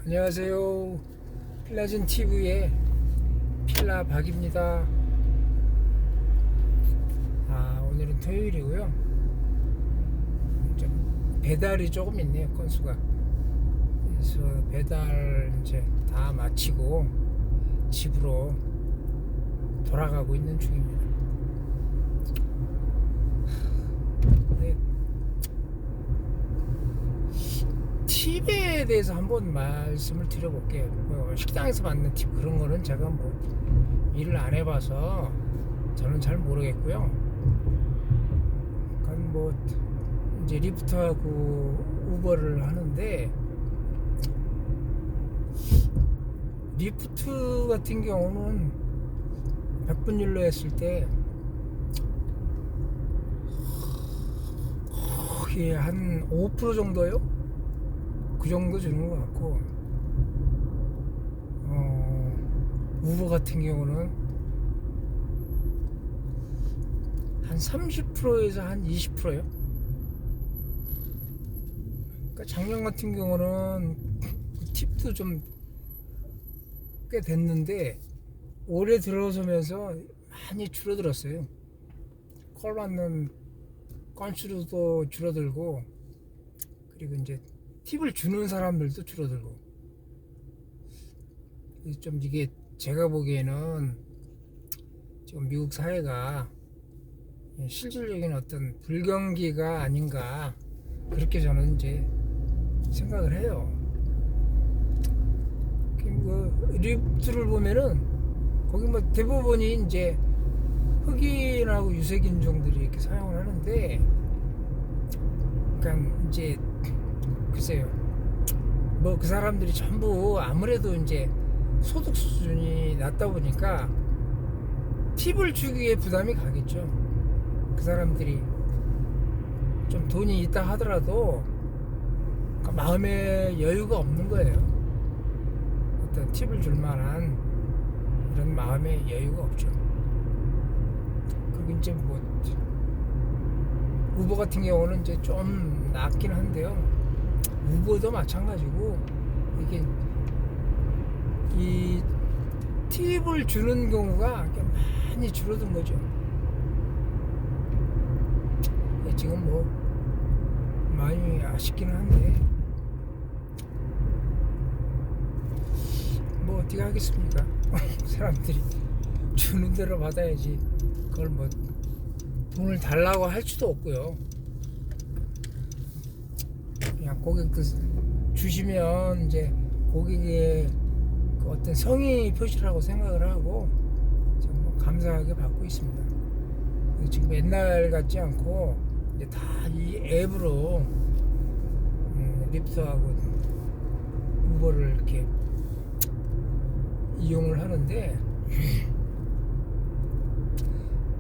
안녕하세요. 필라진 TV의 필라 박입니다. 오늘은 토요일이고요. 배달이 조금 있네요, 건수가. 그래서 배달 이제 다 마치고 집으로 돌아가고 있는 중입니다. 네. 팁에 대해서 한번 말씀을 드려볼게요. 식당에서 받는 팁 그런 거는 제가 일을 안 해봐서 저는 잘 모르겠고요. 그러니까 이제 리프트하고 우버를 하는데, 리프트 같은 경우는 100분 일로 했을 때 거의 한 5% 정도요? 그 정도 주는 것 같고, 우버 같은 경우는 한 30%에서 한 20%요. 그러니까 작년 같은 경우는 팁도 좀 꽤 됐는데, 올해 들어서면서 많이 줄어들었어요. 콜 받는 건수도 줄어들고, 그리고 이제 팁을 주는 사람들도 줄어들고. 좀 이게 제가 보기에는 지금 미국 사회가 실질적인 어떤 불경기가 아닌가, 그렇게 저는 이제 생각을 해요. 리프트를 보면은 거기 대부분이 이제 흑인하고 유색인종들이 이렇게 사용을 하는데, 그러니까 이제 글쎄요, 그 사람들이 전부 아무래도 이제 소득 수준이 낮다 보니까 팁을 주기에 부담이 가겠죠. 그 사람들이 좀 돈이 있다 하더라도 마음에 여유가 없는 거예요. 어떤 팁을 줄 만한 이런 마음의 여유가 없죠. 그리고 이제 우버 같은 경우는 이제 좀 낫긴 한데요. 우버도 마찬가지고, 이게 이 팁을 주는 경우가 많이 줄어든 거죠. 지금 많이 아쉽기는 한데, 어떻게 하겠습니까? 사람들이 주는 대로 받아야지. 그걸 돈을 달라고 할 수도 없고요. 그냥 고객들 주시면 이제 고객의 그 어떤 성의 표시라고 생각을 하고 감사하게 받고 있습니다. 지금 옛날 같지 않고 이제 다 이 앱으로 리프트하고 우버를 이렇게 이용을 하는데,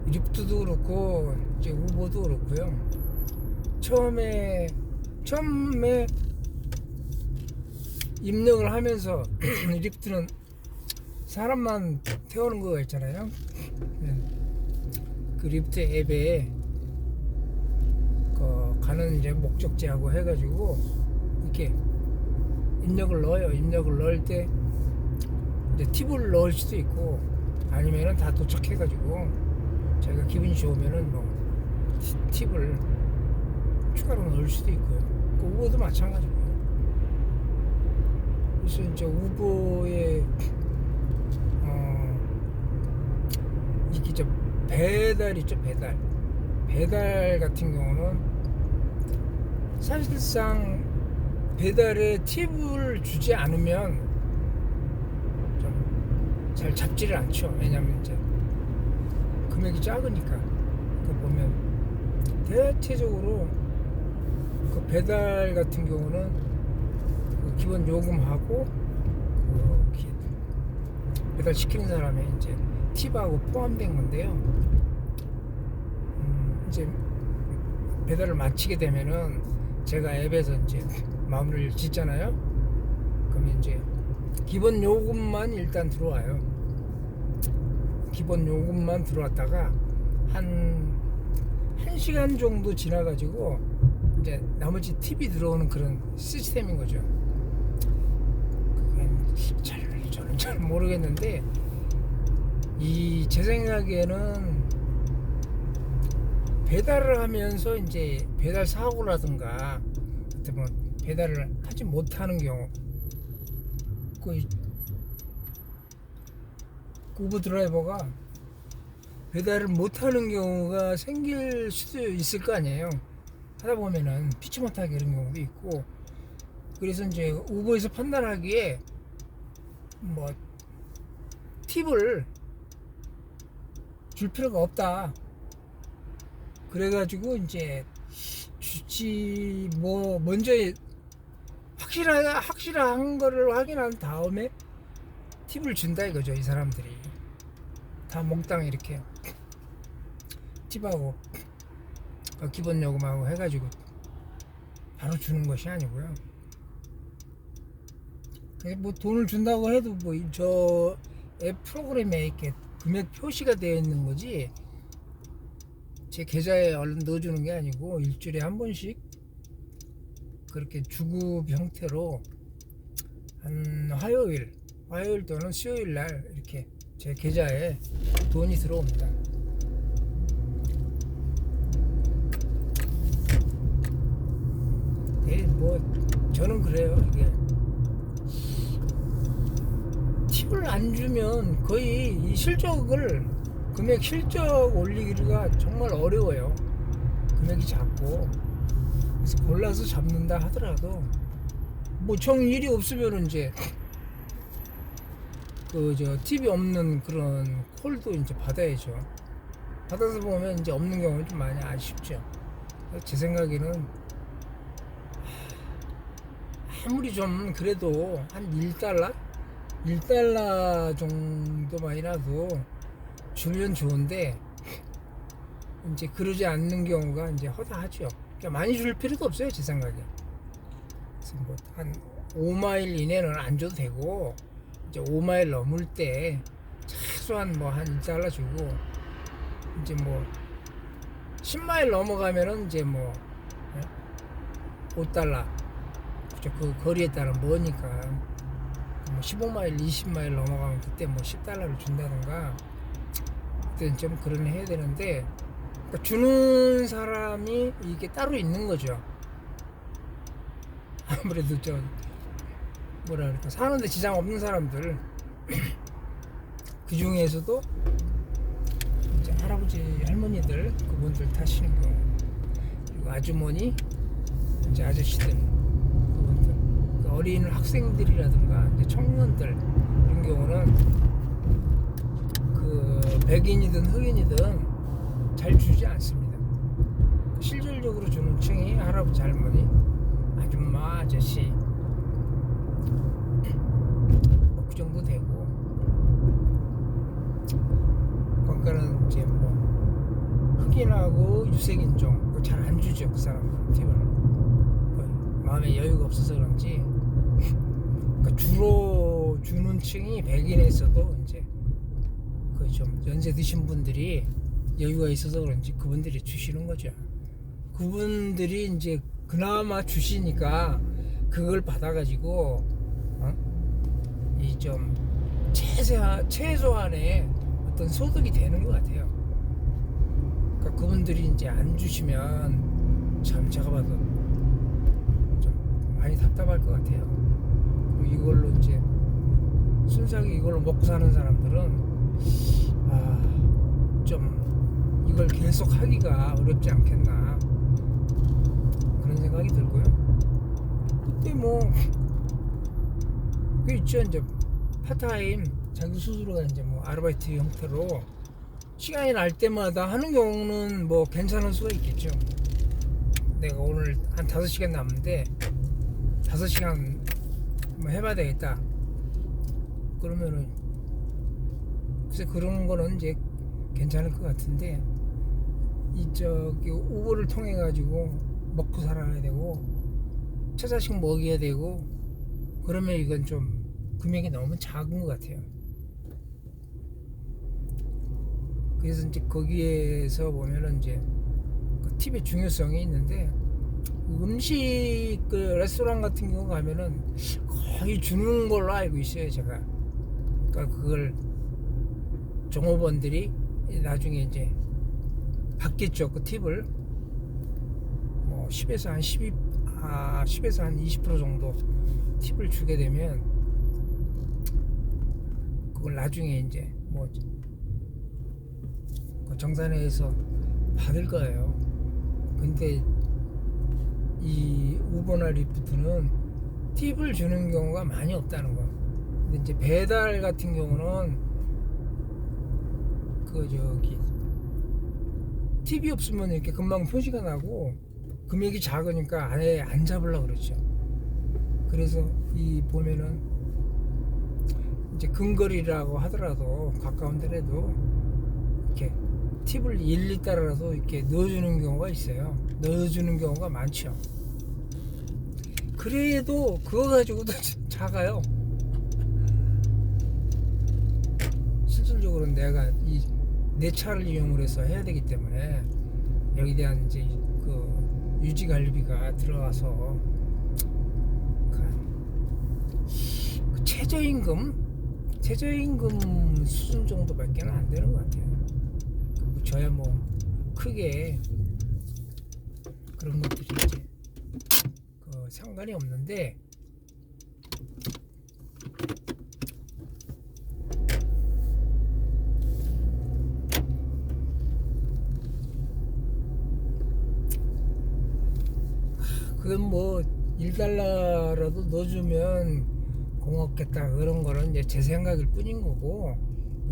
리프트도 그렇고 이제 우버도 그렇고요. 처음에 입력을 하면서 리프트는 사람만 태우는 거가 있잖아요. 그 리프트 앱에 가는 이제 목적지하고 해가지고 이렇게 입력을 넣어요. 입력을 넣을 때 이제 팁을 넣을 수도 있고, 아니면은 다 도착해가지고 자기가 기분이 좋으면은 팁을 추가로 넣을 수도 있고요. 우버도 마찬가지고요. 그래서 이제 우버의 이게 배달 있죠. 배달 같은 경우는 사실상 배달에 팁을 주지 않으면 잘 잡지를 않죠. 왜냐면 이제 금액이 작으니까. 보면 대체적으로 그 배달 같은 경우는 그 기본 요금하고 배달 시키는 사람의 이제 팁하고 포함된 건데요. 이제 배달을 마치게 되면은 제가 앱에서 이제 마무리를 짓잖아요. 그러면 이제 기본 요금만 일단 들어와요. 기본 요금만 들어왔다가 한 1시간 정도 지나가지고 이제 나머지 팁이 들어오는 그런 시스템인 거죠. 저는 잘 모르겠는데 제 생각에는 배달을 하면서 이제 배달 사고라든가 뭐 배달을 하지 못하는 경우 그 우버 드라이버가 배달을 못하는 경우가 생길 수도 있을 거 아니에요. 하다 보면은 피치 못하게 이런 경우도 있고, 그래서 이제 우버에서 판단하기에 뭐 팁을 줄 필요가 없다. 그래가지고 이제 주지 뭐 먼저 확실한 거를 확인한 다음에 팁을 준다 이거죠. 이 사람들이 다 몽땅 이렇게 팁하고 기본 요금하고 해가지고 바로 주는 것이 아니고요. 뭐 돈을 준다고 해도 뭐 저 앱 프로그램에 이렇게 금액 표시가 되어 있는 거지 제 계좌에 얼른 넣어주는 게 아니고 일주일에 한 번씩 그렇게 주급 형태로 한 화요일 또는 수요일 날 이렇게 제 계좌에 돈이 들어옵니다. 뭐 저는 그래요. 이게 팁을 안 주면 거의 이 금액 실적 올리기가 정말 어려워요. 금액이 작고, 그래서 골라서 잡는다 하더라도 뭐 정 일이 없으면 이제 팁이 없는 그런 콜도 이제 받아야죠. 받아서 보면 이제 없는 경우는 좀 많이 아쉽죠. 제 생각에는 아무리 좀 그래도 한 1달러 정도만이라도 주면 좋은데 이제 그러지 않는 경우가 이제 허다하죠. 그러니까 많이 줄 필요도 없어요, 제 생각에. 그래서 뭐 한 5마일 이내는 안 줘도 되고, 이제 5마일 넘을 때 최소한 뭐 한 1달러 주고, 이제 뭐 10마일 넘어가면은 이제 뭐 5달러. 그 거리에 따라 뭐니까 뭐 15마일, 20마일 넘어가면 그때 뭐 10달러를 준다던가, 그때는 좀 그런 해야 되는데, 그러니까 주는 사람이 이게 따로 있는 거죠. 아무래도 뭐라 그럴까, 사는데 지장 없는 사람들 그 중에서도 이제 할아버지 할머니들 그분들 타시는 경우, 그리고 아주머니 이제 아저씨들 그분들, 그 어린 학생들이라든가 이제 청년들 이런 경우는 그 백인이든 흑인이든 잘 주지 않습니다. 실질적으로 주는 층이 할아버지 할머니 아줌마 아저씨 그 정도 되고, 그러니까는 이제 뭐 흑인하고 유색인종 잘 안 주죠. 그 사람들은 팁을 마음에 여유가 없어서 그런지. 그러니까 주로 주는 층이 백인에서도 이제 그 좀 연세 드신 분들이 여유가 있어서 그런지 그분들이 주시는 거죠. 그분들이 이제 그나마 주시니까 그걸 받아가지고 이 좀 최소한의 어떤 소득이 되는 것 같아요. 그러니까 그분들이 이제 안 주시면 참 제가 봐도 좀 많이 답답할 것 같아요. 그리고 이걸로 이제 순수하게 이걸로 먹고 사는 사람들은 좀 이걸 계속 하기가 어렵지 않겠나 그런 생각이 들고요. 그때 뭐 그 있죠. 이제 파타임 자기 스스로가 이제 뭐 아르바이트 형태로 시간이 날 때마다 하는 경우는 뭐 괜찮을 수가 있겠죠. 내가 오늘 한 5시간 남는데 5시간 뭐 해봐야 되겠다 그러면은 글쎄 그런 거는 이제 괜찮을 것 같은데, 우버를 통해 가지고 먹고 살아야 되고 처자식 먹여야 되고 그러면 이건 좀 금액이 너무 작은 것 같아요. 그래서 이제 거기에서 보면은 이제 그 팁의 중요성이 있는데, 음식 그 레스토랑 같은 경우 가면은 거의 주는 걸로 알고 있어요, 제가. 그러니까 그걸 종업원들이 나중에 이제 받겠죠, 그 팁을. 뭐 10에서 한 10에서 한 20% 정도 팁을 주게 되면 그걸 나중에 이제 뭐 그 정산회에서 받을 거예요. 근데 이 우버나 리프트는 팁을 주는 경우가 많이 없다는 거. 근데 이제 배달 같은 경우는 그 저기 팁이 없으면 이렇게 금방 표시가 나고 금액이 작으니까 아예 안 잡으려고 그러죠. 그래서 이 보면은 이제 근거리라고 하더라도 가까운 데라도 이렇게 팁을 일일이 따라서 이렇게 넣어주는 경우가 있어요. 넣어주는 경우가 많죠. 그래도 그거 가지고도 작아요. 실질적으로 내가 내 차를 이용을 해서 해야 되기 때문에 여기에 대한 이제 그 유지 관리비가 들어가서 그 최저임금 수준 정도밖에는 안 되는 것 같아요. 저야 뭐 크게 그런 것들이 이제 그 상관이 없는데 그건 뭐 1달러라도 넣어주면 고맙겠다 그런 거는 이제 제 생각일 뿐인 거고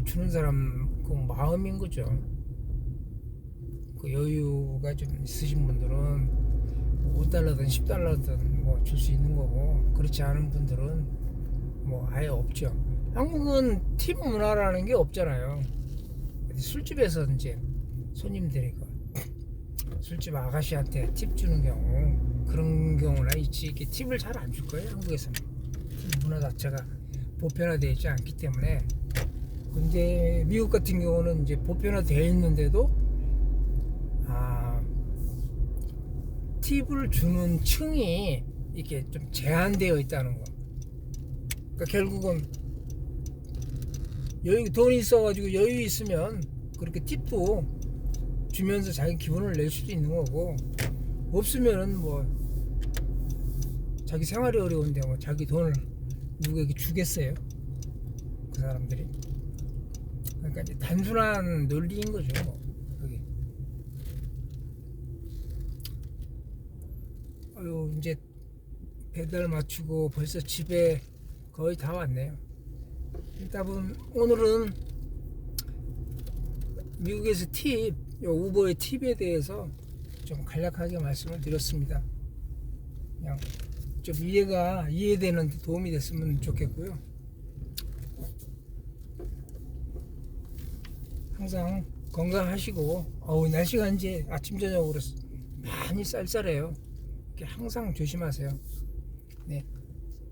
주는 사람 그 마음인 거죠. 그 여유가 좀 있으신 분들은 5달러든 10달러든 뭐 줄 수 있는 거고 그렇지 않은 분들은 뭐 아예 없죠. 한국은 팁 문화라는 게 없잖아요. 술집에서 이제 손님들이 술집 아가씨한테 팁 주는 경우 그런 경우나 있지. 이게 팁을 잘 안 줄 거예요, 한국에서는. 팁 문화 자체가 보편화되어 있지 않기 때문에. 근데 미국 같은 경우는 이제 보편화되어 있는데도 팁을 주는 층이 이렇게 좀 제한되어 있다는 거. 그러니까 결국은 돈이 있어가지고 여유 있으면 그렇게 팁도 주면서 자기 기분을 낼 수도 있는 거고, 없으면은 뭐 자기 생활이 어려운데 뭐 자기 돈을 누구에게 주겠어요, 그 사람들이. 그러니까 이제 단순한 논리인 거죠, 뭐. 그게. 이제 배달 마치고 벌써 집에 거의 다 왔네요. 일단 오늘은 미국에서 우버의 팁에 대해서 좀 간략하게 말씀을 드렸습니다. 그냥 좀 이해되는 데 도움이 됐으면 좋겠고요. 항상 건강하시고, 날씨가 이제 아침 저녁으로 많이 쌀쌀해요. 이렇게 항상 조심하세요. 네,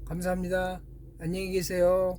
감사합니다. 안녕히 계세요.